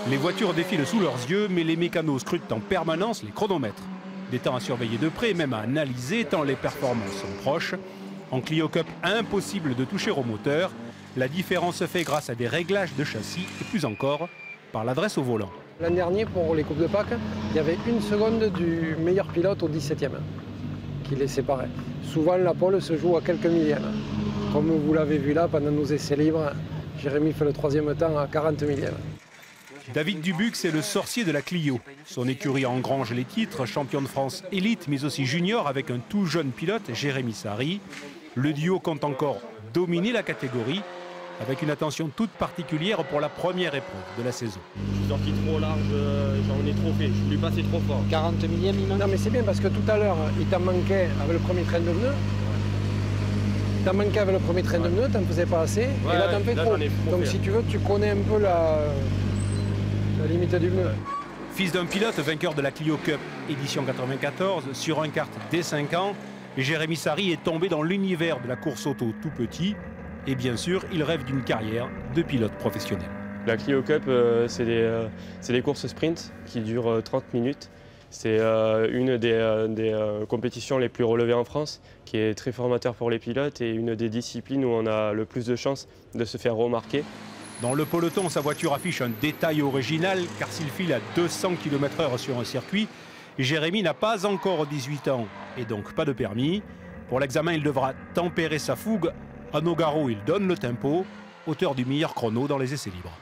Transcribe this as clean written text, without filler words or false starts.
Les voitures défilent sous leurs yeux, mais les mécanos scrutent en permanence les chronomètres. Des temps à surveiller de près, même à analyser, tant les performances sont proches. En Clio Cup, impossible de toucher au moteur. La différence se fait grâce à des réglages de châssis et plus encore par l'adresse au volant. L'an dernier, pour les Coupes de Pâques, il y avait 1 seconde du meilleur pilote au 17e qui les séparait. Souvent, la pole se joue à quelques millièmes. Comme vous l'avez vu là, pendant nos essais libres, Jérémy fait le 3e temps à 40 millièmes. David Dubuc, c'est le sorcier de la Clio. Son écurie engrange les titres, champion de France élite, mais aussi junior, avec un tout jeune pilote, Jérémy Sari. Le duo compte encore dominer la catégorie, avec une attention toute particulière pour la première épreuve de la saison. Je suis sorti trop large, j'en ai trop fait, je voulais passer trop fort. 40 millièmes, il manque. Non mais c'est bien parce que tout à l'heure, il t'en manquait avec le premier train de pneus. T'en manquais avec le premier train de pneus, t'en faisais pas assez, et là t'en fais trop. Donc si tu veux, tu connais un peu la limite du pneu. Fils d'un pilote vainqueur de la Clio Cup édition 94 sur un kart dès 5 ans, Jérémy Sari est tombé dans l'univers de la course auto tout petit. Et bien sûr, il rêve d'une carrière de pilote professionnel. La Clio Cup, c'est des courses sprint qui durent 30 minutes. C'est une des compétitions les plus relevées en France, qui est très formateur pour les pilotes et une des disciplines où on a le plus de chances de se faire remarquer. Dans le peloton, sa voiture affiche un détail original, car s'il file à 200 km/h sur un circuit, Jérémy n'a pas encore 18 ans et donc pas de permis. Pour l'examen, il devra tempérer sa fougue. À Nogaro, il donne le tempo, auteur du meilleur chrono dans les essais libres.